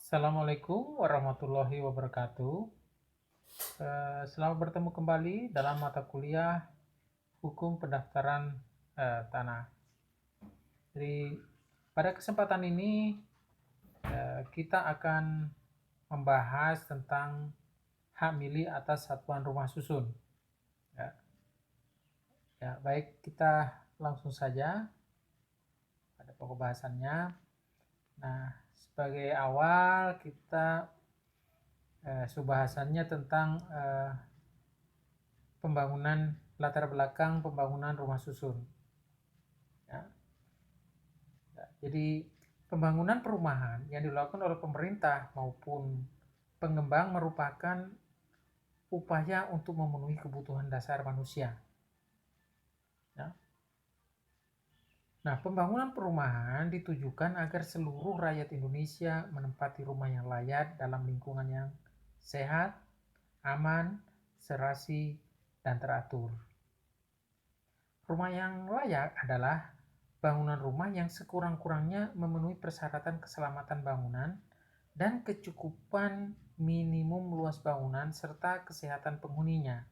Assalamualaikum warahmatullahi wabarakatuh. Selamat bertemu kembali dalam mata kuliah Hukum Pendaftaran Tanah. Jadi pada kesempatan ini kita akan membahas tentang hak milik atas satuan rumah susun. Baik, kita langsung saja pada pokok bahasannya. Nah, sebagai awal kita bahasannya tentang pembangunan, latar belakang pembangunan rumah susun. Jadi pembangunan perumahan yang dilakukan oleh pemerintah maupun pengembang merupakan upaya untuk memenuhi kebutuhan dasar manusia. Nah, pembangunan perumahan ditujukan agar seluruh rakyat Indonesia menempati rumah yang layak dalam lingkungan yang sehat, aman, serasi, dan teratur. Rumah yang layak adalah bangunan rumah yang sekurang-kurangnya memenuhi persyaratan keselamatan bangunan dan kecukupan minimum luas bangunan serta kesehatan penghuninya.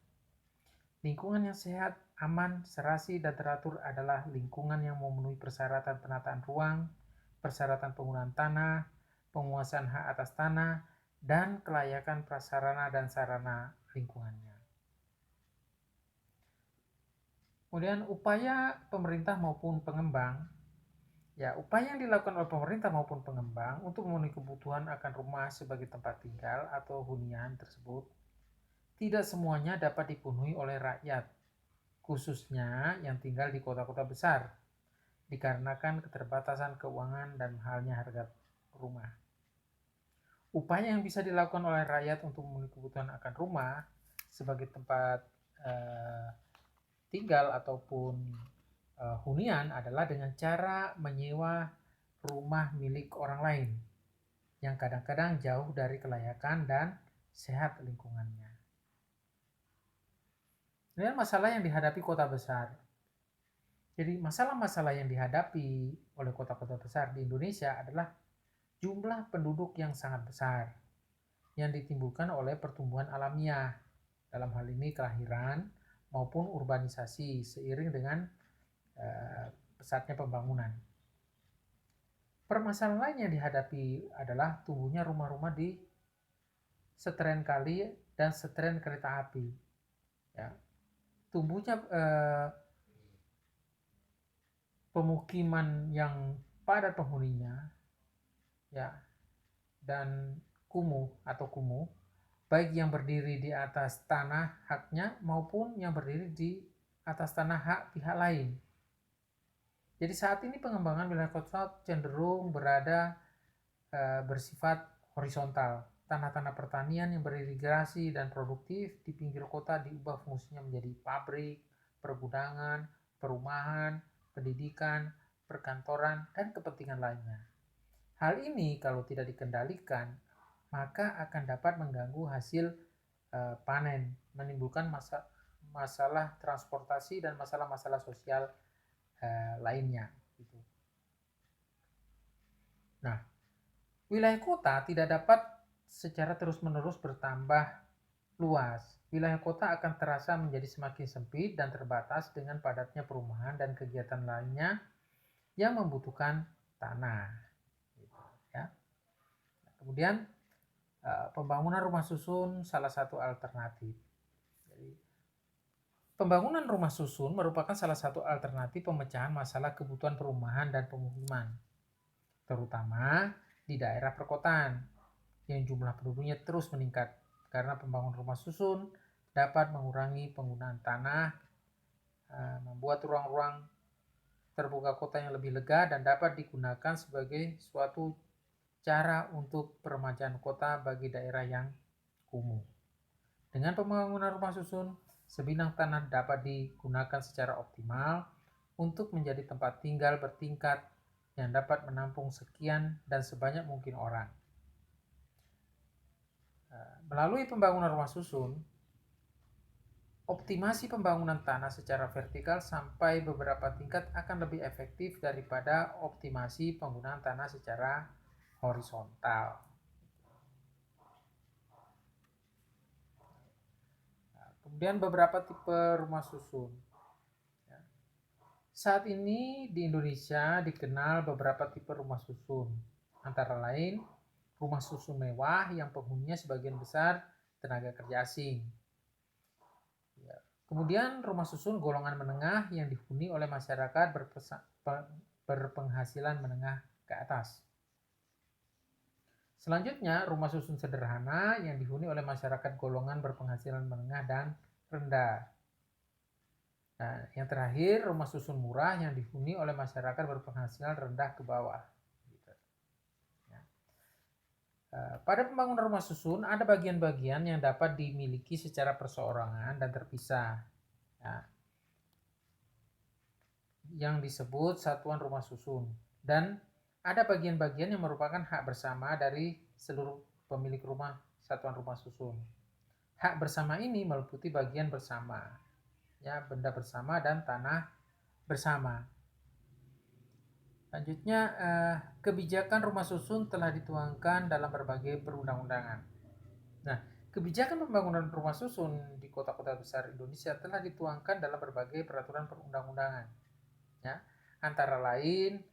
Lingkungan yang sehat, aman, serasi, dan teratur adalah lingkungan yang memenuhi persyaratan penataan ruang, persyaratan penggunaan tanah, penguasaan hak atas tanah, dan kelayakan prasarana dan sarana lingkungannya. Kemudian upaya pemerintah maupun pengembang. Upaya yang dilakukan oleh pemerintah maupun pengembang untuk memenuhi kebutuhan akan rumah sebagai tempat tinggal atau hunian tersebut tidak semuanya dapat dipenuhi oleh rakyat, khususnya yang tinggal di kota-kota besar, dikarenakan keterbatasan keuangan dan mahalnya harga rumah. Upaya yang bisa dilakukan oleh rakyat untuk memenuhi kebutuhan akan rumah sebagai tempat tinggal ataupun hunian adalah dengan cara menyewa rumah milik orang lain yang kadang-kadang jauh dari kelayakan dan sehat lingkungannya. Kemudian masalah yang dihadapi kota besar. Jadi masalah-masalah yang dihadapi oleh kota-kota besar di Indonesia adalah jumlah penduduk yang sangat besar yang ditimbulkan oleh pertumbuhan alamiah, dalam hal ini kelahiran maupun urbanisasi seiring dengan pesatnya pembangunan. Permasalahan lain yang dihadapi adalah tumbuhnya rumah-rumah di seteren kali dan seteren kereta api. Tumbuhnya pemukiman yang padat penghuninya dan kumuh, baik yang berdiri di atas tanah haknya maupun yang berdiri di atas tanah hak pihak lain. Jadi saat ini pengembangan wilayah kota cenderung bersifat horizontal. Tanah-tanah pertanian yang beririgasi dan produktif di pinggir kota diubah fungsinya menjadi pabrik, pergudangan, perumahan, pendidikan, perkantoran, dan kepentingan lainnya. Hal ini kalau tidak dikendalikan, maka akan dapat mengganggu hasil panen, menimbulkan masalah transportasi dan masalah-masalah sosial lainnya. Nah, wilayah kota tidak dapat secara terus-menerus bertambah luas. Wilayah kota akan terasa menjadi semakin sempit dan terbatas dengan padatnya perumahan dan kegiatan lainnya yang membutuhkan tanah. Kemudian pembangunan rumah susun salah satu alternatif. Jadi, pembangunan rumah susun merupakan salah satu alternatif pemecahan masalah kebutuhan perumahan dan pemukiman, terutama di daerah perkotaan yang jumlah penduduknya terus meningkat. Karena pembangunan rumah susun dapat mengurangi penggunaan tanah, membuat ruang-ruang terbuka kota yang lebih lega dan dapat digunakan sebagai suatu cara untuk peremajaan kota bagi daerah yang kumuh. Dengan pembangunan rumah susun, sebidang tanah dapat digunakan secara optimal untuk menjadi tempat tinggal bertingkat yang dapat menampung sekian dan sebanyak mungkin orang. Melalui pembangunan rumah susun, optimasi pembangunan tanah secara vertikal sampai beberapa tingkat akan lebih efektif daripada optimasi penggunaan tanah secara horizontal. Kemudian beberapa tipe rumah susun. Ya. Saat ini di Indonesia dikenal beberapa tipe rumah susun. Antara lain, rumah susun mewah yang penghuninya sebagian besar tenaga kerja asing. Ya. Kemudian rumah susun golongan menengah yang dihuni oleh masyarakat berpenghasilan menengah ke atas. Selanjutnya, rumah susun sederhana yang dihuni oleh masyarakat golongan berpenghasilan menengah dan rendah. Nah, yang terakhir, rumah susun murah yang dihuni oleh masyarakat berpenghasilan rendah ke bawah. Ya. Pada pembangunan rumah susun, ada bagian-bagian yang dapat dimiliki secara perseorangan dan terpisah. Ya. Yang disebut satuan rumah susun. Dan ada bagian-bagian yang merupakan hak bersama dari seluruh pemilik rumah satuan rumah susun. Hak bersama ini meliputi bagian bersama, ya, benda bersama dan tanah bersama. Selanjutnya, kebijakan rumah susun telah dituangkan dalam berbagai perundang-undangan. Nah, kebijakan pembangunan rumah susun di kota-kota besar Indonesia telah dituangkan dalam berbagai peraturan perundang-undangan. Ya, antara lain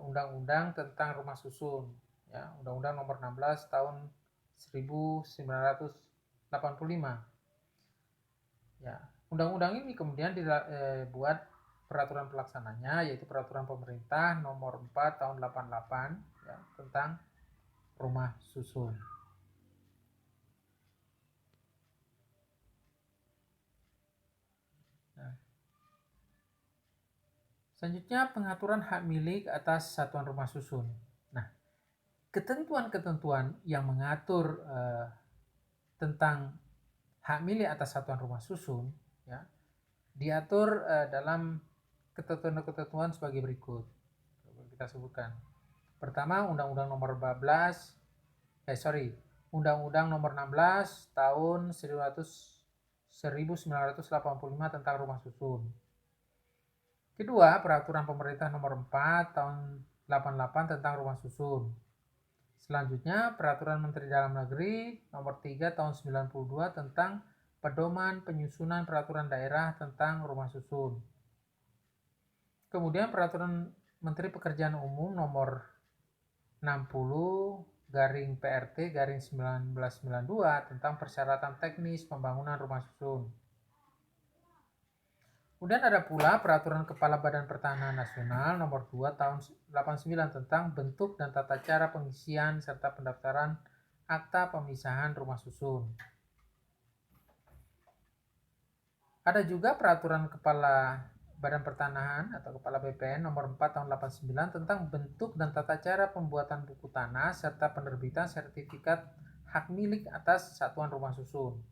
Undang-Undang tentang Rumah Susun, ya, Undang-Undang Nomor 16 Tahun 1985. Ya, undang-undang ini kemudian dibuat peraturan pelaksananya, yaitu Peraturan Pemerintah Nomor 4 Tahun 88, ya, tentang rumah susun. Nah, selanjutnya pengaturan hak milik atas satuan rumah susun. Nah, ketentuan-ketentuan yang mengatur tentang hak milik atas satuan rumah susun, ya, diatur dalam ketentuan-ketentuan sebagai berikut. Kita sebutkan. Pertama, Undang-Undang Nomor 14, Undang-Undang Nomor 16 Tahun 1985 tentang rumah susun. Kedua, Peraturan Pemerintah Nomor 4 Tahun 88 tentang rumah susun. Selanjutnya, Peraturan Menteri Dalam Negeri Nomor 3 Tahun 92 tentang Pedoman Penyusunan Peraturan Daerah tentang Rumah Susun. Kemudian Peraturan Menteri Pekerjaan Umum Nomor 60 PRT 1992 tentang persyaratan teknis pembangunan rumah susun. Kemudian ada pula Peraturan Kepala Badan Pertanahan Nasional Nomor 2 Tahun 89 tentang bentuk dan tata cara pengisian serta pendaftaran akta pemisahan rumah susun. Ada juga Peraturan Kepala Badan Pertanahan atau Kepala BPN Nomor 4 Tahun 89 tentang bentuk dan tata cara pembuatan buku tanah serta penerbitan sertifikat hak milik atas satuan rumah susun.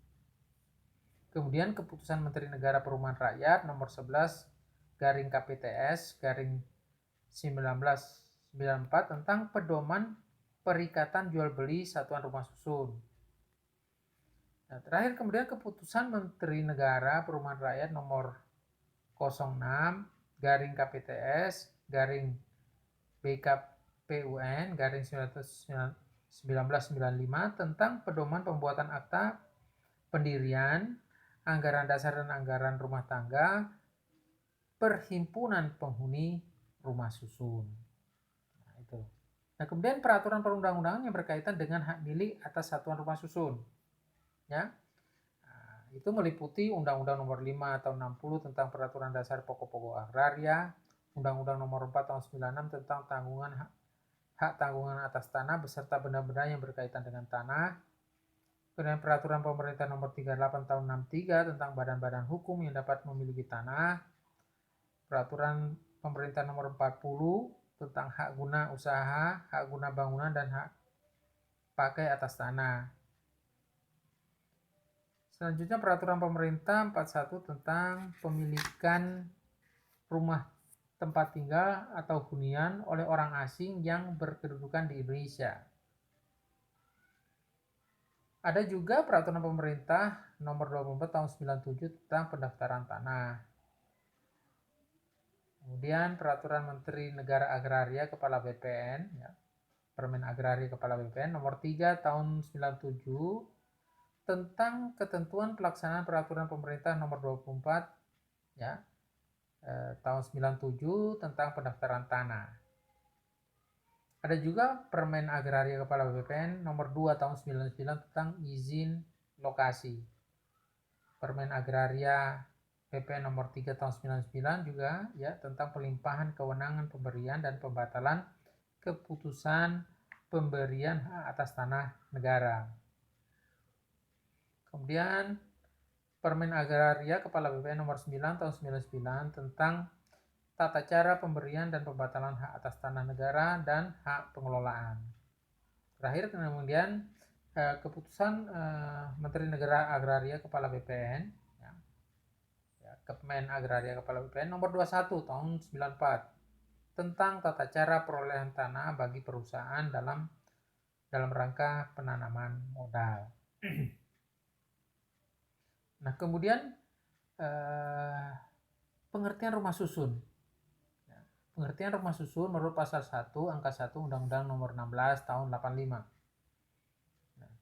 Kemudian Keputusan Menteri Negara Perumahan Rakyat Nomor 11 KPTS 1994 tentang pedoman perikatan jual beli satuan rumah susun. Nah, terakhir kemudian Keputusan Menteri Negara Perumahan Rakyat Nomor 06 KPTS BKPUN 1995 tentang pedoman pembuatan akta pendirian, anggaran dasar dan anggaran rumah tangga, perhimpunan penghuni rumah susun. Nah, itu. Nah, kemudian peraturan perundang-undangan yang berkaitan dengan hak milik atas satuan rumah susun. Ya. Nah, itu meliputi Undang-Undang Nomor 5 Tahun 60 tentang Peraturan Dasar Pokok-pokok Agraria, Undang-Undang Nomor 4 Tahun 96 tentang hak tanggungan atas tanah beserta benda-benda yang berkaitan dengan tanah. Kemudian Peraturan Pemerintah Nomor 38 Tahun 63 tentang badan-badan hukum yang dapat memiliki tanah. Peraturan Pemerintah Nomor 40 tentang hak guna usaha, hak guna bangunan, dan hak pakai atas tanah. Selanjutnya Peraturan Pemerintah 41 tentang pemilikan rumah tempat tinggal atau hunian oleh orang asing yang berkedudukan di Indonesia. Ada juga Peraturan Pemerintah Nomor 24 Tahun 97 tentang pendaftaran tanah. Kemudian Peraturan Menteri Negara Agraria Kepala BPN, ya, Permen Agraria Kepala BPN Nomor 3 Tahun 97 tentang ketentuan pelaksanaan peraturan pemerintah nomor 24 ya, tahun 97 tentang pendaftaran tanah. Ada juga Permen Agraria Kepala BPN nomor 2 tahun 99 tentang izin lokasi. Permen Agraria PP nomor 3 tahun 99 juga ya tentang pelimpahan kewenangan pemberian dan pembatalan keputusan pemberian hak atas tanah negara. Kemudian Permen Agraria Kepala BPN nomor 9 tahun 99 tentang tata cara pemberian dan pembatalan hak atas tanah negara dan hak pengelolaan. Terakhir kemudian keputusan Menteri Negara Agraria Kepala BPN ya, Kemen Agraria Kepala BPN nomor 21 tahun 94 tentang tata cara perolehan tanah bagi perusahaan dalam rangka penanaman modal. Nah, kemudian pengertian rumah susun. Pengertian rumah susun menurut pasal 1 angka 1 Undang-Undang nomor 16 tahun 85. Nah,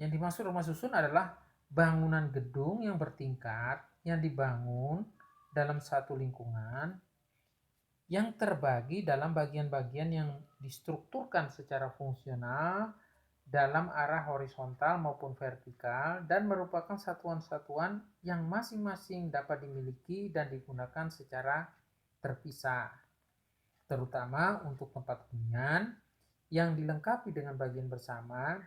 yang dimaksud rumah susun adalah bangunan gedung yang bertingkat yang dibangun dalam satu lingkungan yang terbagi dalam bagian-bagian yang distrukturkan secara fungsional dalam arah horizontal maupun vertikal dan merupakan satuan-satuan yang masing-masing dapat dimiliki dan digunakan secara terpisah, terutama untuk tempat hunian yang dilengkapi dengan bagian bersama,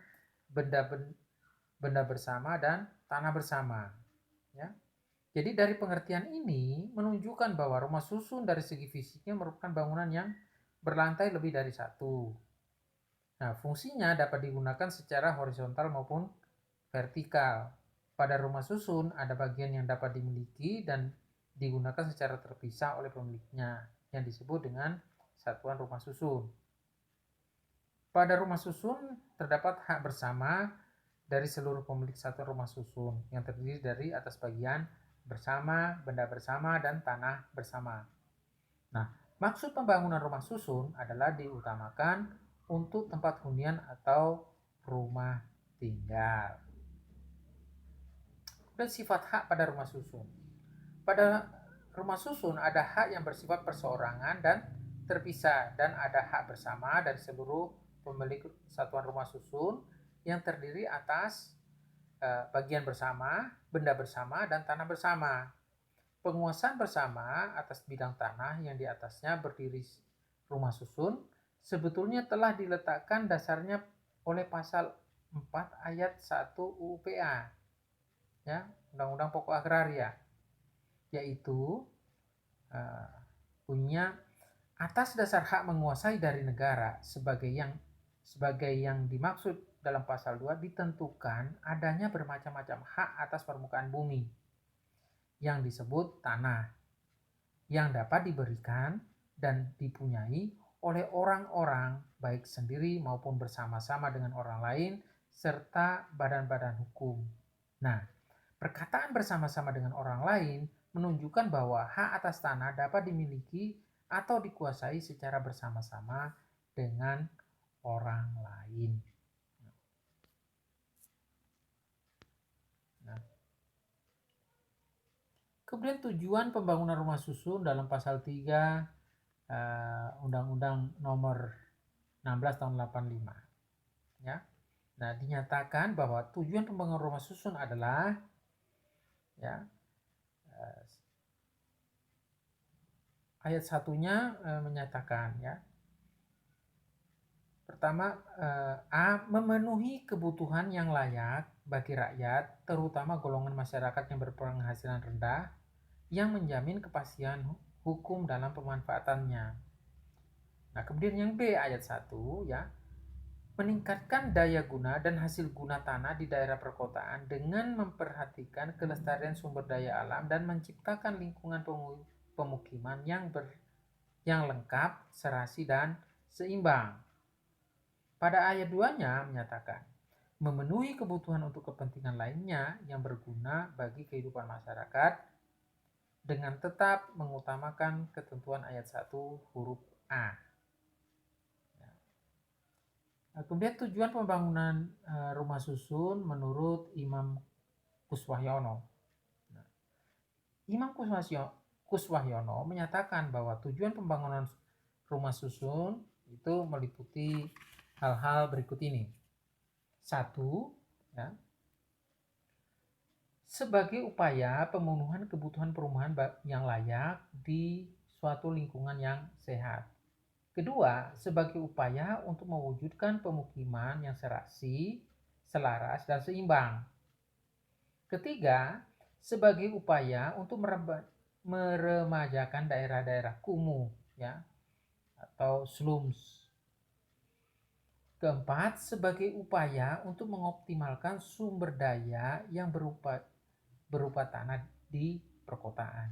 benda bersama, dan tanah bersama. Ya. Jadi dari pengertian ini menunjukkan bahwa rumah susun dari segi fisiknya merupakan bangunan yang berlantai lebih dari satu. Nah, fungsinya dapat digunakan secara horizontal maupun vertikal. Pada rumah susun ada bagian yang dapat dimiliki dan digunakan secara terpisah oleh pemiliknya, yang disebut dengan satuan rumah susun. Pada rumah susun terdapat hak bersama dari seluruh pemilik satuan rumah susun yang terdiri dari atas bagian bersama, benda bersama, dan tanah bersama. Nah, maksud pembangunan rumah susun adalah diutamakan untuk tempat hunian atau rumah tinggal. Dan sifat hak pada rumah susun. Pada rumah susun ada hak yang bersifat perseorangan dan terpisah, dan ada hak bersama dari seluruh pemilik satuan rumah susun yang terdiri atas bagian bersama, benda bersama, dan tanah bersama. Penguasaan bersama atas bidang tanah yang di atasnya berdiri rumah susun sebetulnya telah diletakkan dasarnya oleh pasal 4 ayat 1 UUPA ya, Undang-Undang Pokok Agraria, yaitu punya atas dasar hak menguasai dari negara sebagai yang dimaksud dalam pasal 2 ditentukan adanya bermacam-macam hak atas permukaan bumi yang disebut tanah yang dapat diberikan dan dipunyai oleh orang-orang baik sendiri maupun bersama-sama dengan orang lain serta badan-badan hukum. Nah, perkataan bersama-sama dengan orang lain menunjukkan bahwa hak atas tanah dapat dimiliki atau dikuasai secara bersama-sama dengan orang lain. Nah, kemudian tujuan pembangunan rumah susun dalam pasal 3 Undang-Undang nomor 16 tahun 85. Ya. Nah, dinyatakan bahwa tujuan pembangunan rumah susun adalah ya ayat satunya menyatakan ya. Pertama, A. Memenuhi kebutuhan yang layak bagi rakyat, terutama golongan masyarakat yang berpenghasilan rendah, yang menjamin kepastian hukum dalam pemanfaatannya. Nah, kemudian yang B ayat 1 ya, meningkatkan daya guna dan hasil guna tanah di daerah perkotaan dengan memperhatikan kelestarian sumber daya alam dan menciptakan lingkungan pemukiman yang lengkap, serasi, dan seimbang. Pada ayat 2-nya menyatakan memenuhi kebutuhan untuk kepentingan lainnya yang berguna bagi kehidupan masyarakat dengan tetap mengutamakan ketentuan ayat 1 huruf A. Kemudian tujuan pembangunan rumah susun menurut Imam Kuswahyono. Imam Kuswahyono menyatakan bahwa tujuan pembangunan rumah susun itu meliputi hal-hal berikut ini. Satu, ya, sebagai upaya pemenuhan kebutuhan perumahan yang layak di suatu lingkungan yang sehat. Kedua, sebagai upaya untuk mewujudkan pemukiman yang serasi, selaras, dan seimbang. Ketiga, sebagai upaya untuk meremajakan daerah-daerah kumuh, ya, atau slums. Keempat, sebagai upaya untuk mengoptimalkan sumber daya yang berupa tanah di perkotaan.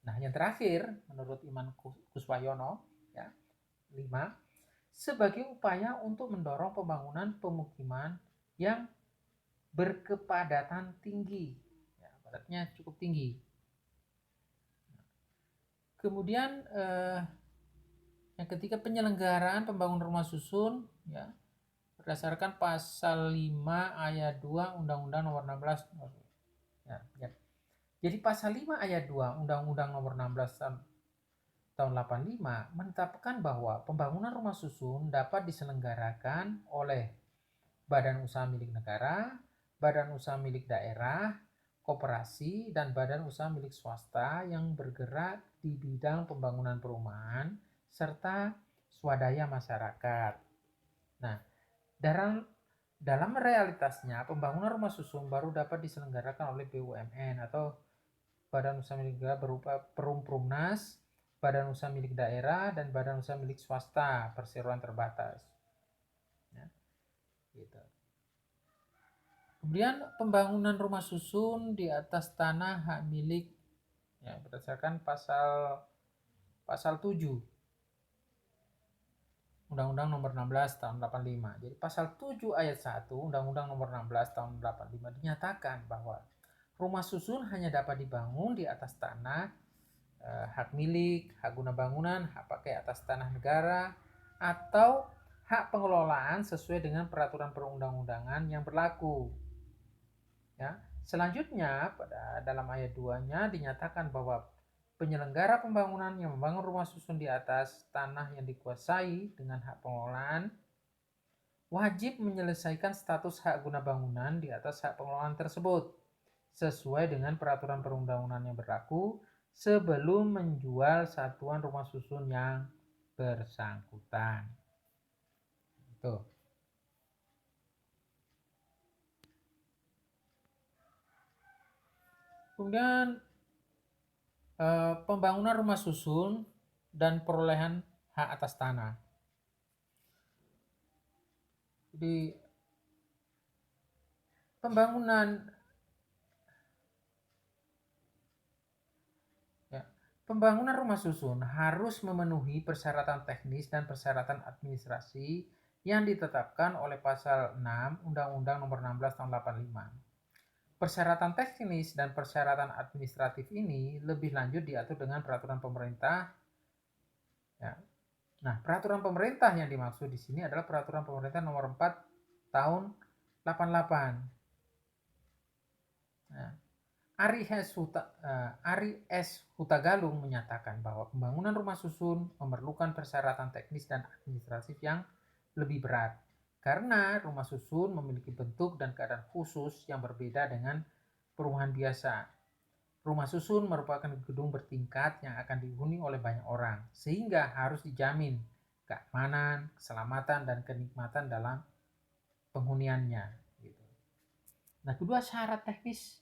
Nah, yang terakhir, menurut Imam Kuswahyono, ya, 5, sebagai upaya untuk mendorong pembangunan pemukiman yang berkepadatan tinggi, ya, padatnya cukup tinggi. Kemudian yang ketiga, penyelenggaraan pembangunan rumah susun, ya, berdasarkan pasal 5 ayat 2 Undang-Undang Nomor 16. Ya. Jadi pasal 5 ayat 2 Undang-Undang Nomor 16 tahun 85 menetapkan bahwa pembangunan rumah susun dapat diselenggarakan oleh badan usaha milik negara, badan usaha milik daerah, koperasi, dan badan usaha milik swasta yang bergerak di bidang pembangunan perumahan serta swadaya masyarakat. Nah, dalam realitasnya pembangunan rumah susun baru dapat diselenggarakan oleh BUMN atau badan usaha milik negara berupa Perumnas, badan usaha milik daerah, dan badan usaha milik swasta perseroan terbatas. Ya, gitu. Kemudian pembangunan rumah susun di atas tanah hak milik, ya, berdasarkan pasal 7 Undang-Undang Nomor 16 tahun 85. Jadi pasal 7 ayat 1 Undang-Undang Nomor 16 tahun 85 dinyatakan bahwa rumah susun hanya dapat dibangun di atas tanah hak milik, hak guna bangunan, hak pakai atas tanah negara, atau hak pengelolaan sesuai dengan peraturan perundang-undangan yang berlaku. Ya. Selanjutnya, dalam ayat 2-nya dinyatakan bahwa penyelenggara pembangunan yang membangun rumah susun di atas tanah yang dikuasai dengan hak pengelolaan wajib menyelesaikan status hak guna bangunan di atas hak pengelolaan tersebut sesuai dengan peraturan perundang-undangan yang berlaku sebelum menjual satuan rumah susun yang bersangkutan. Itu. Kemudian pembangunan rumah susun dan perolehan hak atas tanah. Jadi pembangunan rumah susun harus memenuhi persyaratan teknis dan persyaratan administrasi yang ditetapkan oleh pasal 6 Undang-Undang Nomor 16 tahun 85. Persyaratan teknis dan persyaratan administratif ini lebih lanjut diatur dengan peraturan pemerintah. Ya. Nah, peraturan pemerintah yang dimaksud di sini adalah peraturan pemerintah nomor 4 tahun 88. Nah, Ari S. Hutagalung menyatakan bahwa pembangunan rumah susun memerlukan persyaratan teknis dan administratif yang lebih berat karena rumah susun memiliki bentuk dan keadaan khusus yang berbeda dengan perumahan biasa. Rumah susun merupakan gedung bertingkat yang akan dihuni oleh banyak orang, sehingga harus dijamin keamanan, keselamatan, dan kenikmatan dalam penghuniannya. Gitu. Nah, kedua syarat teknis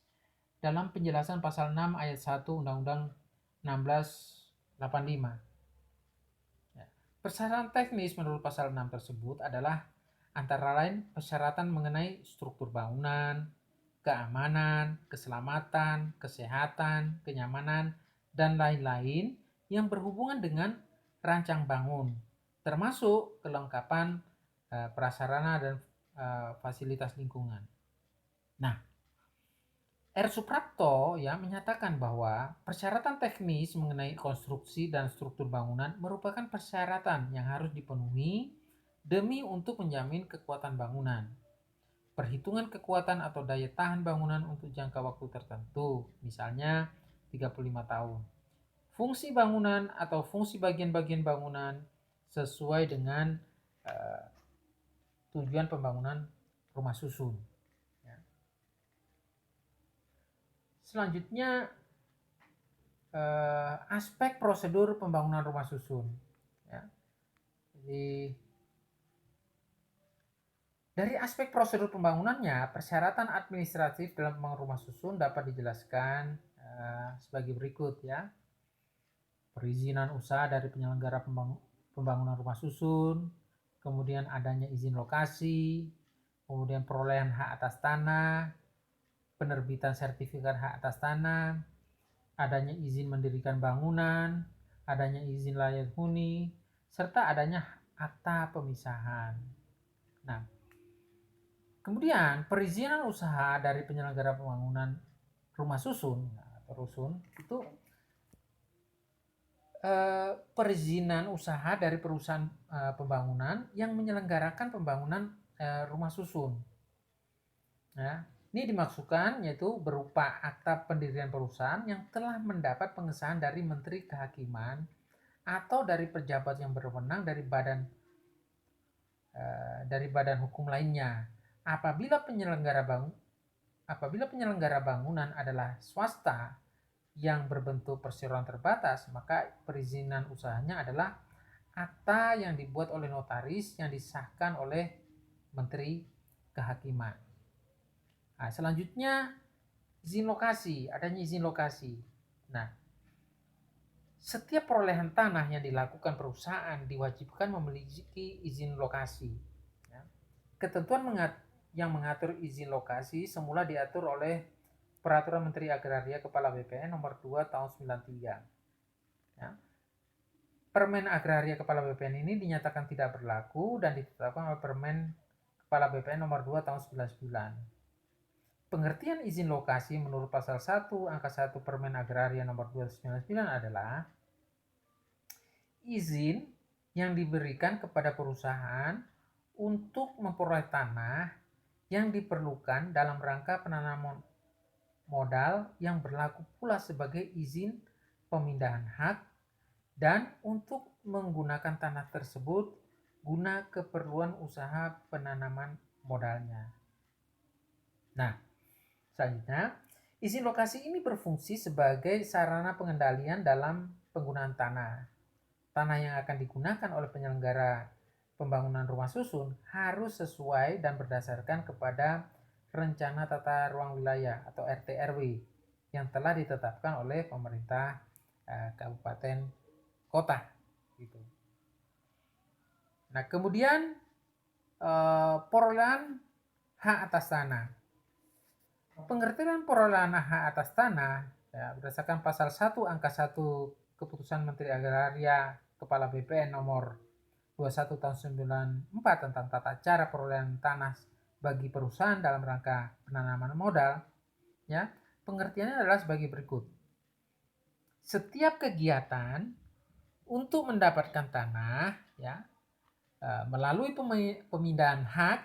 dalam penjelasan pasal 6 ayat 1 Undang-Undang 1685. Ya. Persyaratan teknis menurut pasal 6 tersebut adalah antara lain persyaratan mengenai struktur bangunan, keamanan, keselamatan, kesehatan, kenyamanan, dan lain-lain yang berhubungan dengan rancang bangun, termasuk kelengkapan prasarana dan fasilitas lingkungan. Nah, R. Suprapto ya menyatakan bahwa persyaratan teknis mengenai konstruksi dan struktur bangunan merupakan persyaratan yang harus dipenuhi demi untuk menjamin kekuatan bangunan. Perhitungan kekuatan atau daya tahan bangunan untuk jangka waktu tertentu, misalnya 35 tahun. Fungsi bangunan atau fungsi bagian-bagian bangunan sesuai dengan tujuan pembangunan rumah susun. Selanjutnya, aspek prosedur pembangunan rumah susun. Jadi dari aspek prosedur pembangunannya, persyaratan administratif dalam pembangunan rumah susun dapat dijelaskan sebagai berikut ya. Perizinan usaha dari penyelenggara pembangunan rumah susun, kemudian adanya izin lokasi, kemudian perolehan hak atas tanah, penerbitan sertifikat hak atas tanah, adanya izin mendirikan bangunan, adanya izin layak huni, serta adanya akta pemisahan. Nah, kemudian perizinan usaha dari penyelenggara pembangunan rumah susun atau rusun itu perizinan usaha dari perusahaan pembangunan yang menyelenggarakan pembangunan rumah susun. Ya, ini dimaksudkan yaitu berupa akta pendirian perusahaan yang telah mendapat pengesahan dari Menteri Kehakiman atau dari pejabat yang berwenang dari badan hukum lainnya. Apabila penyelenggara bangunan adalah swasta yang berbentuk perseroan terbatas, maka perizinan usahanya adalah akta yang dibuat oleh notaris yang disahkan oleh Menteri Kehakiman. Nah, selanjutnya izin lokasi, adanya izin lokasi. Nah, setiap perolehan tanah yang dilakukan perusahaan diwajibkan memiliki izin lokasi. Ketentuan yang mengatur izin lokasi semula diatur oleh Peraturan Menteri Agraria Kepala BPN nomor 2 tahun 93. Ya. Permen Agraria Kepala BPN ini dinyatakan tidak berlaku dan ditetapkan oleh Permen Kepala BPN nomor 2 tahun 99. Pengertian izin lokasi menurut pasal 1 angka 1 Permen Agraria nomor 2 tahun 99 adalah izin yang diberikan kepada perusahaan untuk memperoleh tanah yang diperlukan dalam rangka penanaman modal yang berlaku pula sebagai izin pemindahan hak dan untuk menggunakan tanah tersebut guna keperluan usaha penanaman modalnya. Nah, selanjutnya, izin lokasi ini berfungsi sebagai sarana pengendalian dalam penggunaan tanah. Tanah yang akan digunakan oleh penyelenggara pembangunan rumah susun harus sesuai dan berdasarkan kepada Rencana Tata Ruang Wilayah atau RT/RW yang telah ditetapkan oleh pemerintah kabupaten kota gitu. Nah, kemudian perolehan hak atas tanah. Pengertian perolehan hak atas tanah ya, berdasarkan pasal 1 angka 1 Keputusan Menteri Agraria Kepala BPN nomor 21 tahun 94 tentang tata cara perolehan tanah bagi perusahaan dalam rangka penanaman modal, ya, pengertiannya adalah sebagai berikut. Setiap kegiatan untuk mendapatkan tanah, ya, melalui pemindahan hak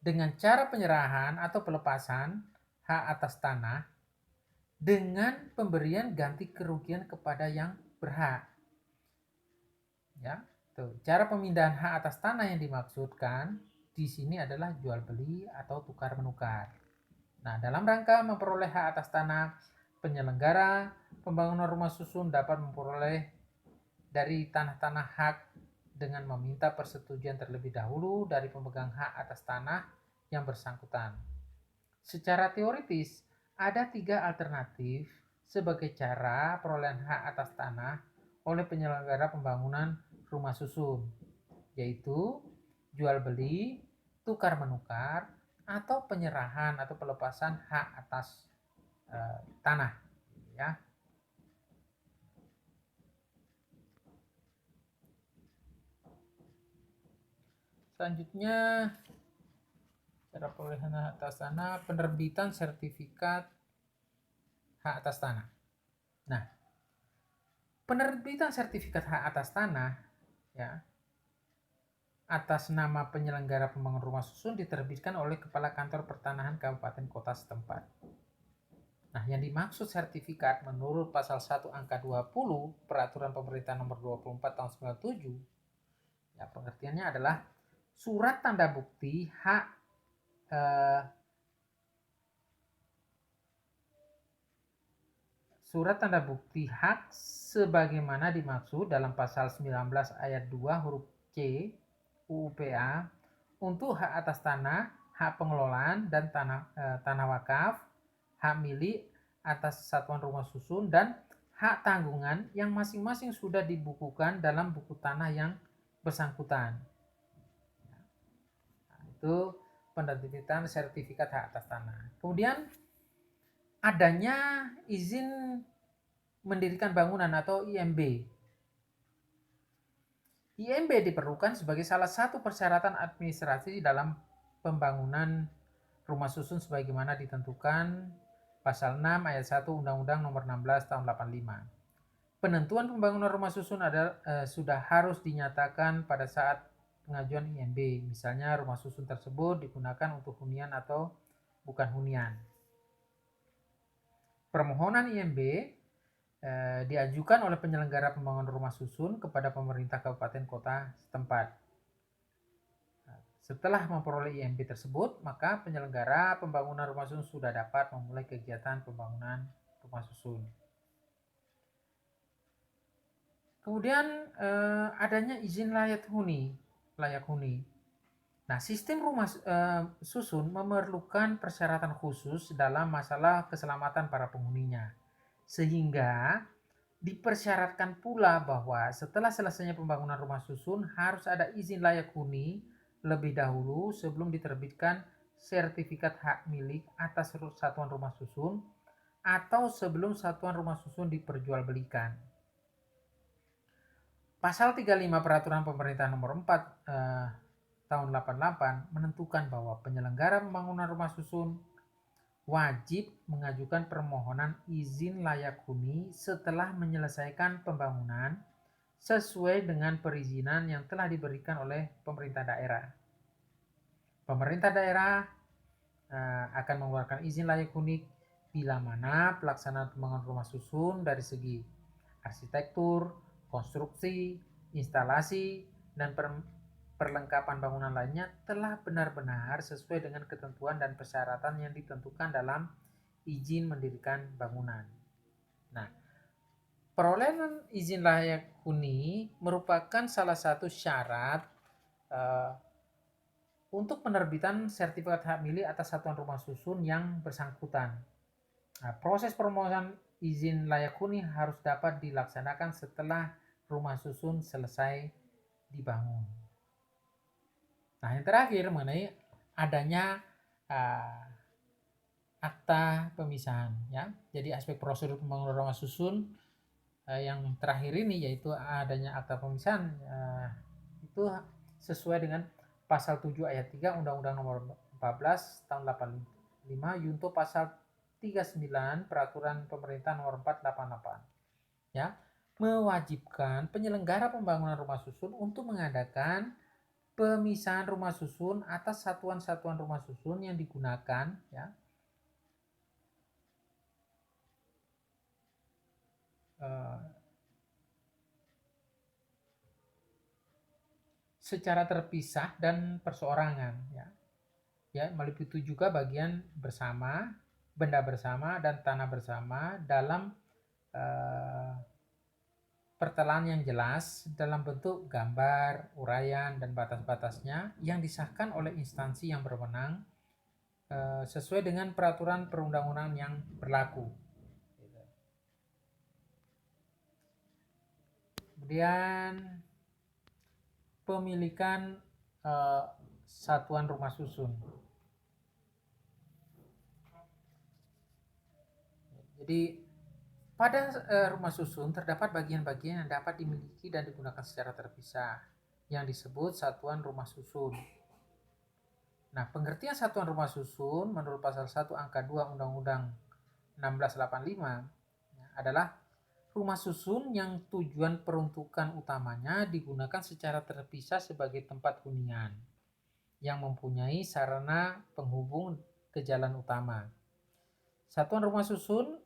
dengan cara penyerahan atau pelepasan hak atas tanah dengan pemberian ganti kerugian kepada yang berhak. Ya, tuh. Cara pemindahan hak atas tanah yang dimaksudkan di sini adalah jual beli atau tukar menukar. Nah, dalam rangka memperoleh hak atas tanah, penyelenggara pembangunan rumah susun dapat memperoleh dari tanah-tanah hak dengan meminta persetujuan terlebih dahulu dari pemegang hak atas tanah yang bersangkutan. Secara teoritis, ada 3 alternatif sebagai cara perolehan hak atas tanah oleh penyelenggara pembangunan rumah susun, yaitu jual beli, tukar menukar, atau penyerahan atau pelepasan hak atas tanah, ya. Selanjutnya, cara perolehan hak atas tanah, penerbitan sertifikat hak atas tanah. Nah, penerbitan sertifikat hak atas tanah, ya, atas nama penyelenggara pembangunan rumah susun diterbitkan oleh Kepala Kantor Pertanahan Kabupaten Kota setempat. Nah, yang dimaksud sertifikat menurut pasal 1 angka 20 Peraturan Pemerintah Nomor 24 tahun 97, ya pengertiannya adalah surat tanda bukti hak surat tanda bukti hak sebagaimana dimaksud dalam pasal 19 ayat 2 huruf C UUPA untuk hak atas tanah, hak pengelolaan dan tanah wakaf, hak milik atas satuan rumah susun, dan hak tanggungan yang masing-masing sudah dibukukan dalam buku tanah yang bersangkutan. Nah, itu penerbitan sertifikat hak atas tanah. Kemudian adanya izin mendirikan bangunan atau IMB. IMB diperlukan sebagai salah satu persyaratan administrasi dalam pembangunan rumah susun sebagaimana ditentukan pasal 6 ayat 1 Undang-Undang Nomor 16 tahun 85. Penentuan pembangunan rumah susun sudah harus dinyatakan pada saat pengajuan IMB. Misalnya rumah susun tersebut digunakan untuk hunian atau bukan hunian. Permohonan IMB diajukan oleh penyelenggara pembangunan rumah susun kepada pemerintah kabupaten kota setempat. Setelah memperoleh IMB tersebut, maka penyelenggara pembangunan rumah susun sudah dapat memulai kegiatan pembangunan rumah susun. Kemudian adanya izin layak huni. Nah, sistem rumah susun memerlukan persyaratan khusus dalam masalah keselamatan para penghuninya. Sehingga dipersyaratkan pula bahwa setelah selesainya pembangunan rumah susun harus ada izin layak huni lebih dahulu sebelum diterbitkan sertifikat hak milik atas satuan rumah susun atau sebelum satuan rumah susun diperjualbelikan. Pasal 35 Peraturan Pemerintah Nomor 4 tahun 88 menentukan bahwa penyelenggara pembangunan rumah susun wajib mengajukan permohonan izin layak huni setelah menyelesaikan pembangunan sesuai dengan perizinan yang telah diberikan oleh pemerintah daerah. Pemerintah daerah akan mengeluarkan izin layak huni bila mana pelaksanaan pembangunan rumah susun dari segi arsitektur, konstruksi, instalasi, dan perlengkapan bangunan lainnya telah benar-benar sesuai dengan ketentuan dan persyaratan yang ditentukan dalam izin mendirikan bangunan. Nah, perolehan izin layak huni merupakan salah satu syarat untuk penerbitan sertifikat hak milik atas satuan rumah susun yang bersangkutan. Nah, proses permohonan izin layak huni harus dapat dilaksanakan setelah rumah susun selesai dibangun. Nah, yang terakhir mengenai adanya akta pemisahan, ya. Jadi aspek prosedur pembangunan rumah susun yang terakhir ini yaitu adanya akta pemisahan itu sesuai dengan pasal 7 ayat 3 Undang-Undang Nomor 14 tahun 85 junto pasal 39 Peraturan Pemerintah Nomor 488, ya, mewajibkan penyelenggara pembangunan rumah susun untuk mengadakan pemisahan rumah susun atas satuan-satuan rumah susun yang digunakan, ya, secara terpisah dan perseorangan, ya. Ya, meliputi juga bagian bersama, benda bersama dan tanah bersama dalam pertelaan yang jelas dalam bentuk gambar, uraian, dan batas-batasnya yang disahkan oleh instansi yang berwenang sesuai dengan peraturan perundang-undangan yang berlaku. Kemudian pemilikan satuan rumah susun. Jadi pada rumah susun terdapat bagian-bagian yang dapat dimiliki dan digunakan secara terpisah yang disebut satuan rumah susun. Nah, pengertian satuan rumah susun menurut pasal 1 angka 2 Undang-Undang 1685 adalah rumah susun yang tujuan peruntukan utamanya digunakan secara terpisah sebagai tempat hunian yang mempunyai sarana penghubung ke jalan utama. Satuan rumah susun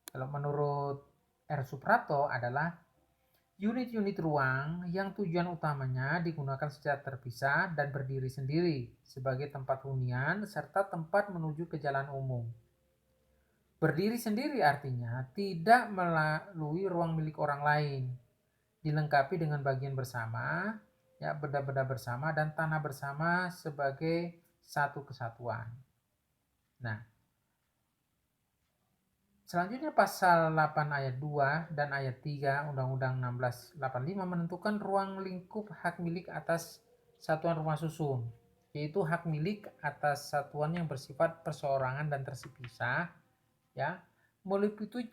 kalau menurut R. Suprapto adalah unit-unit ruang yang tujuan utamanya digunakan secara terpisah dan berdiri sendiri sebagai tempat hunian serta tempat menuju ke jalan umum. Berdiri sendiri artinya tidak melalui ruang milik orang lain, dilengkapi dengan bagian bersama, ya, benda-benda bersama dan tanah bersama sebagai satu kesatuan. Nah, selanjutnya pasal 8 ayat 2 dan ayat 3 Undang-Undang 1685 menentukan ruang lingkup hak milik atas satuan rumah susun, yaitu hak milik atas satuan yang bersifat perseorangan dan terpisah, ya, meliputi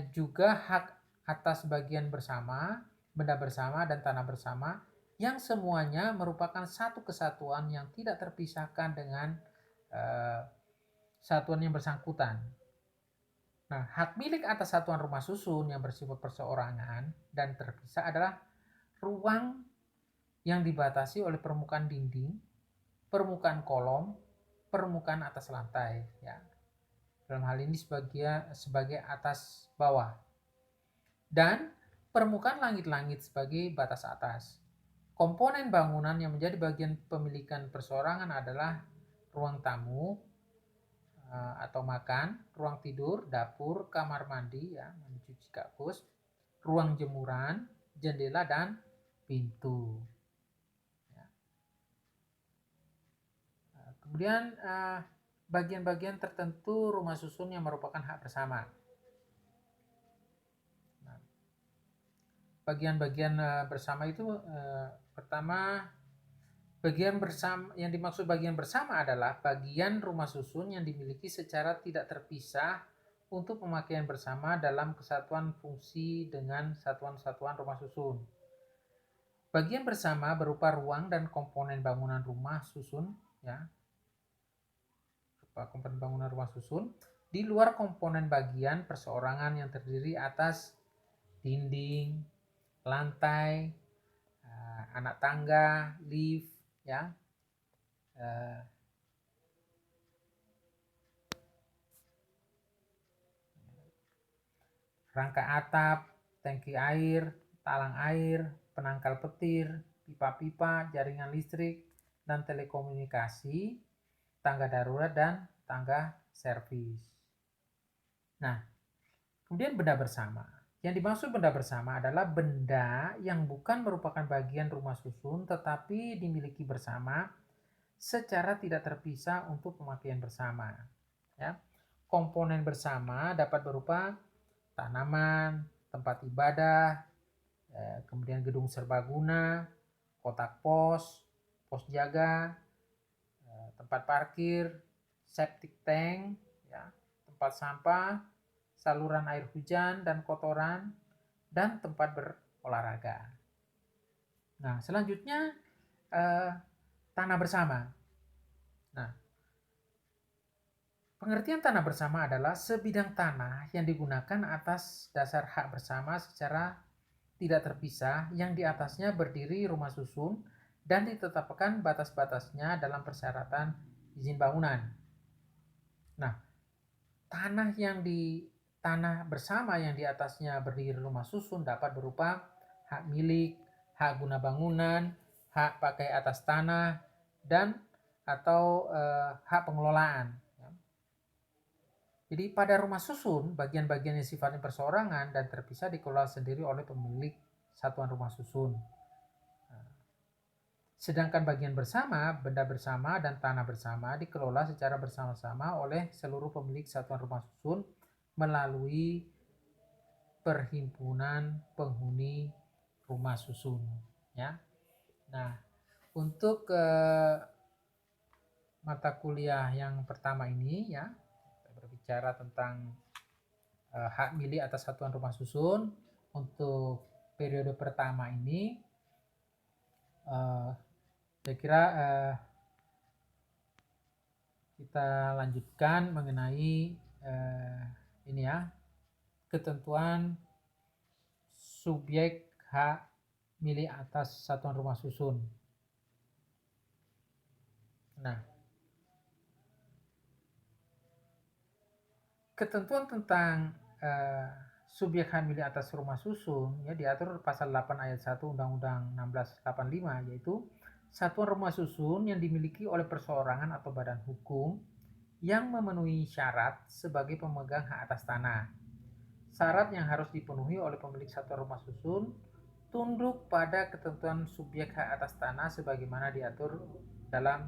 juga hak atas bagian bersama, benda bersama dan tanah bersama yang semuanya merupakan satu kesatuan yang tidak terpisahkan dengan satuan yang bersangkutan. Nah, hak milik atas satuan rumah susun yang bersifat perseorangan dan terpisah adalah ruang yang dibatasi oleh permukaan dinding, permukaan kolom, permukaan atas lantai, ya. Dalam hal ini sebagai atas bawah, dan permukaan langit-langit sebagai batas atas. Komponen bangunan yang menjadi bagian pemilikan perseorangan adalah ruang tamu atau makan, ruang tidur, dapur, kamar mandi, ya, mencuci kakus, ruang jemuran, jendela dan pintu. Ya. Kemudian bagian-bagian tertentu rumah susun yang merupakan hak bersama. Bagian-bagian bersama itu pertama, bagian bersama yang dimaksud bagian bersama adalah bagian rumah susun yang dimiliki secara tidak terpisah untuk pemakaian bersama dalam kesatuan fungsi dengan satuan-satuan rumah susun. Bagian bersama berupa ruang dan komponen bangunan rumah susun, ya, komponen bangunan rumah susun di luar komponen bagian perseorangan yang terdiri atas dinding, lantai, anak tangga, lift, ya, rangka atap, tangki air, talang air, penangkal petir, pipa-pipa, jaringan listrik dan telekomunikasi, tangga darurat dan tangga servis. Nah, kemudian benda bersama. Yang dimaksud benda bersama adalah benda yang bukan merupakan bagian rumah susun tetapi dimiliki bersama secara tidak terpisah untuk pemakaian bersama. Ya. Komponen bersama dapat berupa tanaman, tempat ibadah, kemudian gedung serbaguna, kotak pos, pos jaga, tempat parkir, septic tank, ya, tempat sampah, saluran air hujan dan kotoran, dan tempat berolahraga. Nah, selanjutnya tanah bersama. Nah, pengertian tanah bersama adalah sebidang tanah yang digunakan atas dasar hak bersama secara tidak terpisah yang di atasnya berdiri rumah susun dan ditetapkan batas-batasnya dalam persyaratan izin bangunan. Nah, tanah bersama yang di atasnya berdiri rumah susun dapat berupa hak milik, hak guna bangunan, hak pakai atas tanah, dan atau hak pengelolaan. Jadi pada rumah susun, bagian-bagian yang sifatnya perseorangan dan terpisah dikelola sendiri oleh pemilik satuan rumah susun. Sedangkan bagian bersama, benda bersama dan tanah bersama dikelola secara bersama-sama oleh seluruh pemilik satuan rumah susun melalui perhimpunan penghuni rumah susun. Ya. Nah, untuk mata kuliah yang pertama ini, ya, kita berbicara tentang hak milik atas satuan rumah susun. Untuk periode pertama ini, saya kira kita lanjutkan mengenai ini, ya, ketentuan subjek hak milik atas satuan rumah susun. Nah, ketentuan tentang subjek hak milik atas rumah susun ya diatur pasal 8 ayat 1 Undang-Undang 1685, yaitu satuan rumah susun yang dimiliki oleh perseorangan atau badan hukum yang memenuhi syarat sebagai pemegang hak atas tanah. Syarat yang harus dipenuhi oleh pemilik satuan rumah susun tunduk pada ketentuan subjek hak atas tanah sebagaimana diatur dalam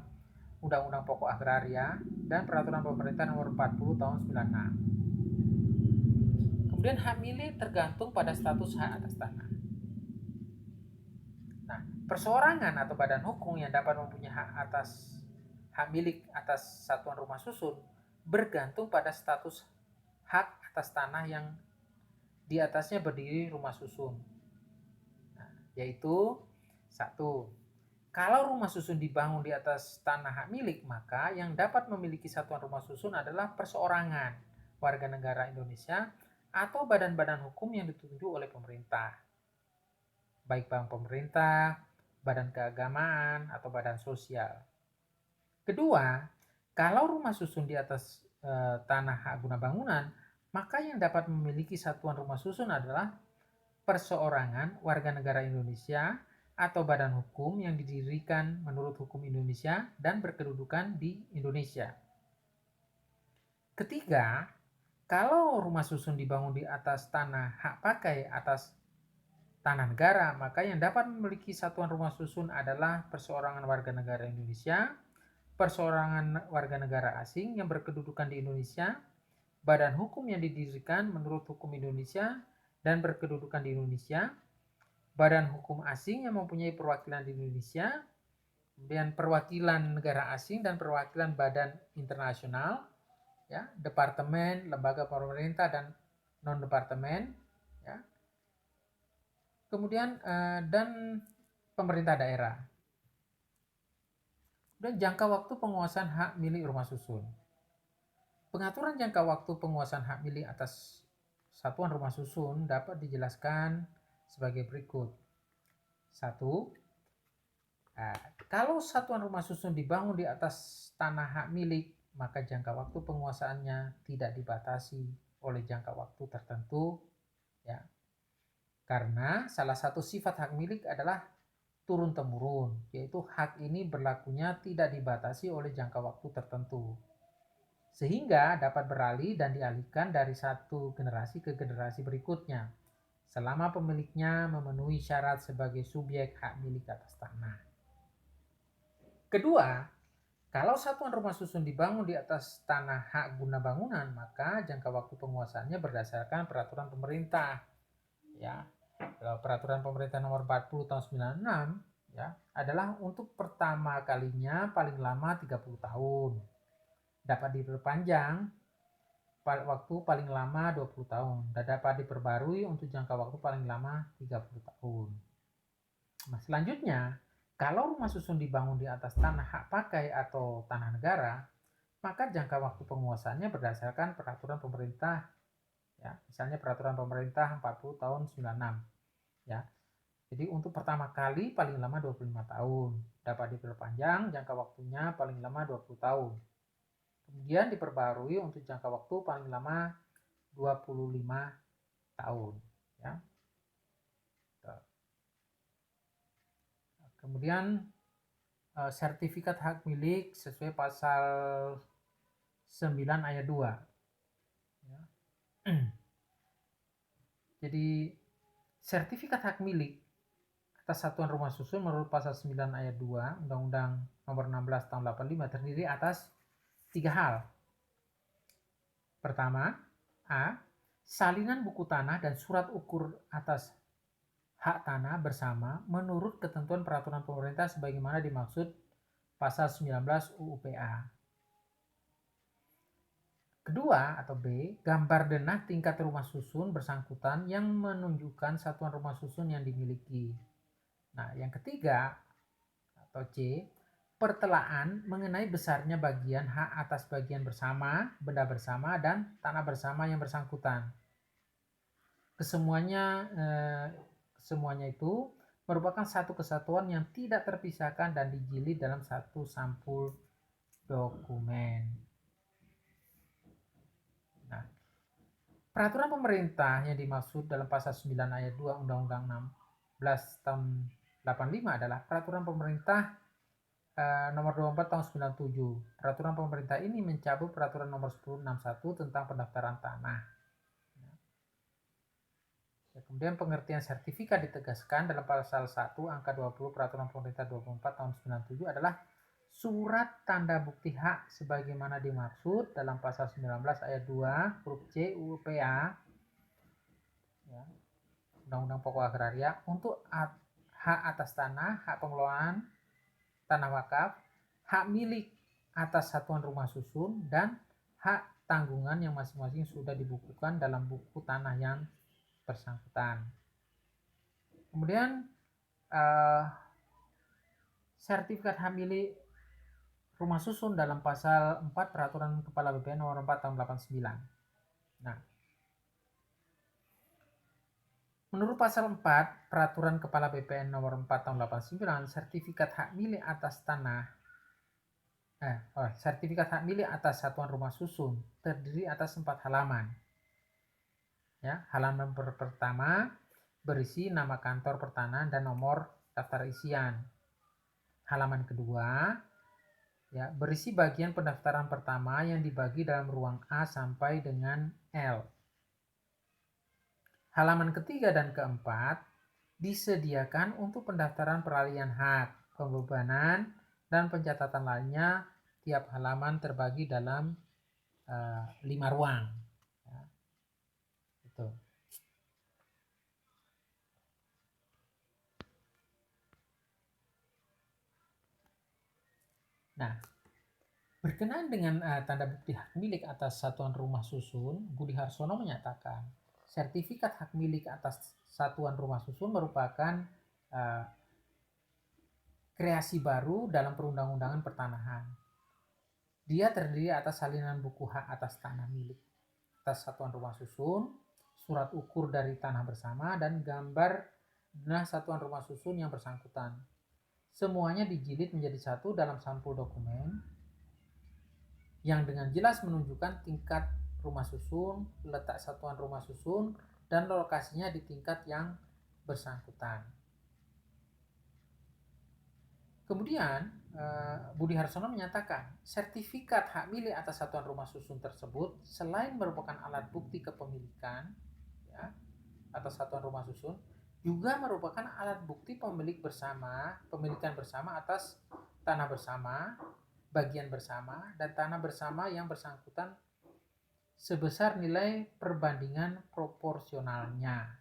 Undang-Undang Pokok Agraria dan Peraturan Pemerintah Nomor 40 Tahun 96. Kemudian hak milik tergantung pada status hak atas tanah. Nah, perseorangan atau badan hukum yang dapat mempunyai hak milik atas satuan rumah susun bergantung pada status hak atas tanah yang di atasnya berdiri rumah susun. Nah, yaitu satu, kalau rumah susun dibangun di atas tanah hak milik, maka yang dapat memiliki satuan rumah susun adalah perseorangan warga negara Indonesia atau badan-badan hukum yang ditunjuk oleh pemerintah, baik bank pemerintah, badan keagamaan, atau badan sosial. Kedua, kalau rumah susun di atas tanah hak guna bangunan, maka yang dapat memiliki satuan rumah susun adalah perseorangan warga negara Indonesia atau badan hukum yang didirikan menurut hukum Indonesia dan berkedudukan di Indonesia. Ketiga, kalau rumah susun dibangun di atas tanah hak pakai atas tanah negara, maka yang dapat memiliki satuan rumah susun adalah perseorangan warga negara Indonesia, perseorangan warga negara asing yang berkedudukan di Indonesia, badan hukum yang didirikan menurut hukum Indonesia dan berkedudukan di Indonesia, badan hukum asing yang mempunyai perwakilan di Indonesia, dan perwakilan negara asing dan perwakilan badan internasional, ya, departemen, lembaga pemerintah dan non departemen, ya. Kemudian dan pemerintah daerah. Dan jangka waktu penguasaan hak milik rumah susun. Pengaturan jangka waktu penguasaan hak milik atas satuan rumah susun dapat dijelaskan sebagai berikut. 1. Kalau satuan rumah susun dibangun di atas tanah hak milik, maka jangka waktu penguasaannya tidak dibatasi oleh jangka waktu tertentu, ya. Karena salah satu sifat hak milik adalah turun-temurun, yaitu hak ini berlakunya tidak dibatasi oleh jangka waktu tertentu, sehingga dapat beralih dan dialihkan dari satu generasi ke generasi berikutnya, selama pemiliknya memenuhi syarat sebagai subjek hak milik atas tanah. Kedua, kalau satuan rumah susun dibangun di atas tanah hak guna bangunan, maka jangka waktu penguasaannya berdasarkan peraturan pemerintah. Ya, peraturan pemerintah nomor 40 tahun 96 ya, adalah untuk pertama kalinya paling lama 30 tahun. Dapat diperpanjang waktu paling lama 20 tahun dan dapat diperbarui untuk jangka waktu paling lama 30 tahun. Nah, selanjutnya, kalau rumah susun dibangun di atas tanah hak pakai atau tanah negara, maka jangka waktu penguasaannya berdasarkan peraturan pemerintah, ya, misalnya peraturan pemerintah 40 tahun 96, ya. Jadi untuk pertama kali paling lama 25 tahun, dapat diperpanjang jangka waktunya paling lama 20 tahun. Kemudian diperbarui untuk jangka waktu paling lama 25 tahun, ya. Kemudian sertifikat hak milik sesuai pasal 9 ayat 2. Ya. Jadi sertifikat hak milik atas satuan rumah susun menurut pasal 9 ayat 2 Undang-Undang Nomor 16 Tahun 85 terdiri atas 3 hal. Pertama, A. Salinan buku tanah dan surat ukur atas hak tanah bersama menurut ketentuan peraturan pemerintah sebagaimana dimaksud pasal 19 UU-PA. Kedua atau B, gambar denah tingkat rumah susun bersangkutan yang menunjukkan satuan rumah susun yang dimiliki. Nah, yang ketiga atau C, pertelaan mengenai besarnya bagian hak atas bagian bersama, benda bersama, dan tanah bersama yang bersangkutan. Kesemuanya itu merupakan satu kesatuan yang tidak terpisahkan dan dijilid dalam satu sampul dokumen. Nah, peraturan pemerintah yang dimaksud dalam pasal 9 ayat 2 Undang-Undang 16 tahun 85 adalah peraturan pemerintah nomor 24 tahun 97. Peraturan pemerintah ini mencabut peraturan nomor 1061 tentang pendaftaran tanah. Kemudian pengertian sertifikat ditegaskan dalam pasal 1 angka 20 peraturan pemerintah 24 tahun 97 adalah surat tanda bukti hak sebagaimana dimaksud dalam pasal 19 ayat 2 huruf C UU PA ya, Undang-Undang Pokok Agraria untuk hak atas tanah, hak pengelolaan tanah wakaf, hak milik atas satuan rumah susun, dan hak tanggungan yang masing-masing sudah dibukukan dalam buku tanah yang bersangkutan. Kemudian sertifikat hak milik rumah susun dalam pasal 4 peraturan kepala BPN nomor 4 tahun 89. Nah, menurut pasal 4 peraturan kepala BPN nomor 4 tahun 89, sertifikat hak milik atas tanah sertifikat hak milik atas satuan rumah susun terdiri atas 4 halaman. Ya, halaman pertama berisi nama kantor pertanahan dan nomor daftar isian. Halaman kedua ya, berisi bagian pendaftaran pertama yang dibagi dalam ruang A sampai dengan L. Halaman ketiga dan keempat disediakan untuk pendaftaran peralihan hak, pembebanan, dan pencatatan lainnya. Tiap halaman terbagi dalam 5 ruang. Ya. Itu. Nah, berkenaan dengan tanda bukti hak milik atas satuan rumah susun, Budi Harsono menyatakan, sertifikat hak milik atas satuan rumah susun merupakan kreasi baru dalam perundang-undangan pertanahan. Dia terdiri atas salinan buku hak atas tanah milik atas satuan rumah susun, surat ukur dari tanah bersama, dan gambar denah satuan rumah susun yang bersangkutan. Semuanya dijilid menjadi satu dalam sampul dokumen yang dengan jelas menunjukkan tingkat rumah susun, letak satuan rumah susun, dan lokasinya di tingkat yang bersangkutan. Kemudian Budi Harsono menyatakan sertifikat hak milik atas satuan rumah susun tersebut selain merupakan alat bukti kepemilikan ya, atas satuan rumah susun, juga merupakan alat bukti pemilikan bersama atas tanah bersama, bagian bersama, dan tanah bersama yang bersangkutan sebesar nilai perbandingan proporsionalnya.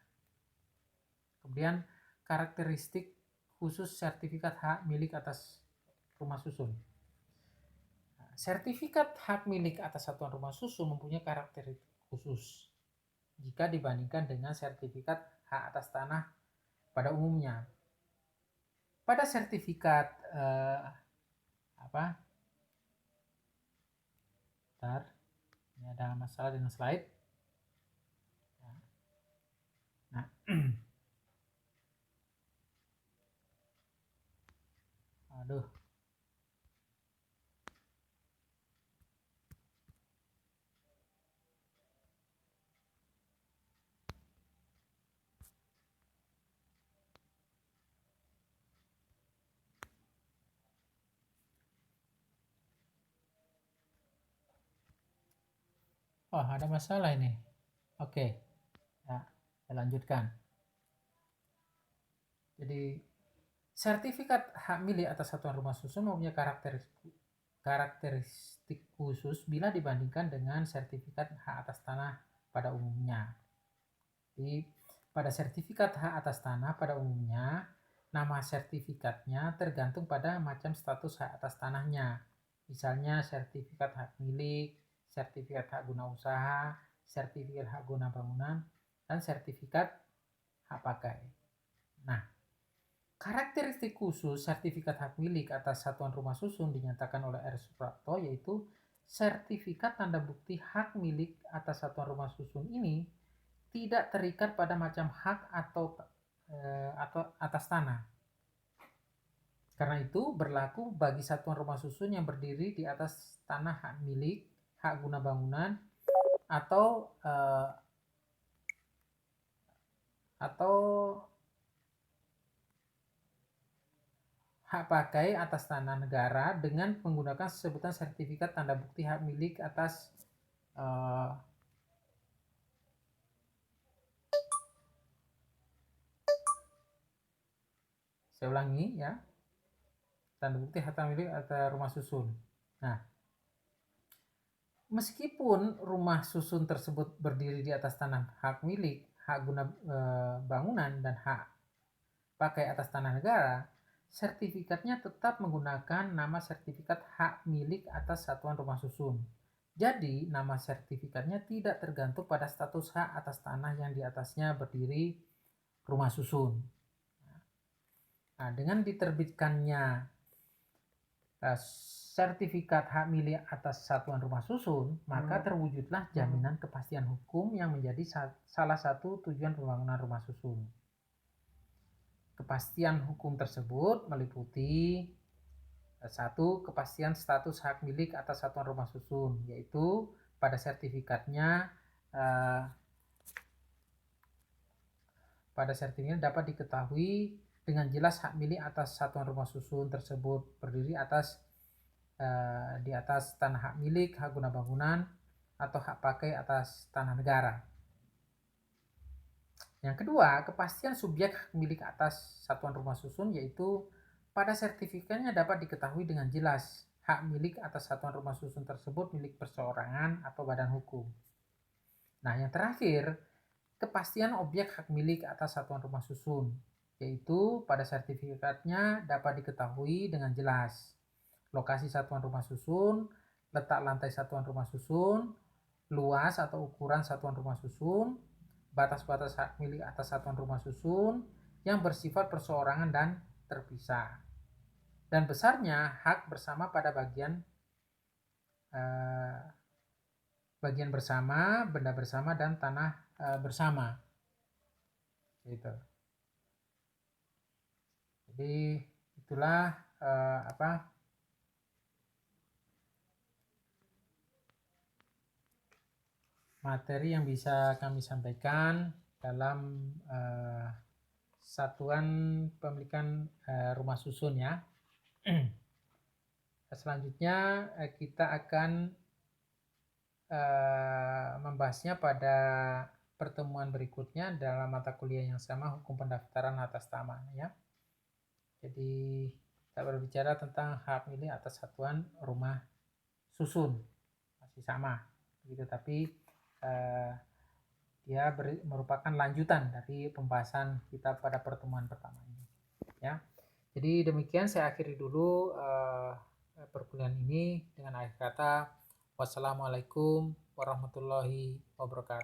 Kemudian karakteristik khusus sertifikat hak milik atas rumah susun. Sertifikat hak milik atas satuan rumah susun mempunyai karakteristik khusus jika dibandingkan dengan sertifikat hak atas tanah pada umumnya. Pada sertifikat ini ada masalah dengan slide. Nah, aduh. Oh, ada masalah ini. Oke. Ya, saya lanjutkan. Jadi, sertifikat hak milik atas satuan rumah susun mempunyai karakteristik khusus bila dibandingkan dengan sertifikat hak atas tanah pada umumnya. Jadi, pada sertifikat hak atas tanah pada umumnya, nama sertifikatnya tergantung pada macam status hak atas tanahnya. Misalnya sertifikat hak milik, sertifikat hak guna usaha, sertifikat hak guna bangunan, dan sertifikat hak pakai. Nah, karakteristik khusus sertifikat hak milik atas satuan rumah susun dinyatakan oleh R. Suprapto, yaitu sertifikat tanda bukti hak milik atas satuan rumah susun ini tidak terikat pada macam hak atau atas tanah. Karena itu berlaku bagi satuan rumah susun yang berdiri di atas tanah hak milik, hak guna bangunan, atau hak pakai atas tanah negara dengan menggunakan sebutan sertifikat tanda bukti hak milik atas saya ulangi ya, tanda bukti hak milik atas rumah susun. Nah, meskipun rumah susun tersebut berdiri di atas tanah hak milik, hak guna bangunan, dan hak pakai atas tanah negara, sertifikatnya tetap menggunakan nama sertifikat hak milik atas satuan rumah susun. Jadi, nama sertifikatnya tidak tergantung pada status hak atas tanah yang di atasnya berdiri rumah susun. Nah, dengan diterbitkannya sertifikat hak milik atas satuan rumah susun, maka terwujudlah jaminan kepastian hukum yang menjadi salah satu tujuan pembangunan rumah susun. Kepastian hukum tersebut meliputi satu, kepastian status hak milik atas satuan rumah susun, yaitu pada sertifikatnya dapat diketahui dengan jelas hak milik atas satuan rumah susun tersebut berdiri di atas tanah hak milik, hak guna bangunan, atau hak pakai atas tanah negara. Yang kedua, kepastian subjek hak milik atas satuan rumah susun, yaitu pada sertifikatnya dapat diketahui dengan jelas hak milik atas satuan rumah susun tersebut milik perseorangan atau badan hukum. Nah, yang terakhir, kepastian objek hak milik atas satuan rumah susun, yaitu pada sertifikatnya dapat diketahui dengan jelas lokasi satuan rumah susun, letak lantai satuan rumah susun, luas atau ukuran satuan rumah susun, batas-batas hak milik atas satuan rumah susun yang bersifat perseorangan dan terpisah, dan besarnya hak bersama pada bagian bersama, benda bersama, dan tanah bersama. Gitu. Jadi itulah materi yang bisa kami sampaikan dalam satuan pemilikan rumah susun ya. Selanjutnya kita akan membahasnya pada pertemuan berikutnya dalam mata kuliah yang sama, hukum pendaftaran atas nama ya. Jadi kita berbicara tentang hak milik atas satuan rumah susun, masih sama begitu, tapi dia merupakan lanjutan dari pembahasan kita pada pertemuan pertama ini ya. Jadi demikian saya akhiri dulu perkuliahan ini dengan akhir kata wassalamualaikum warahmatullahi wabarakatuh.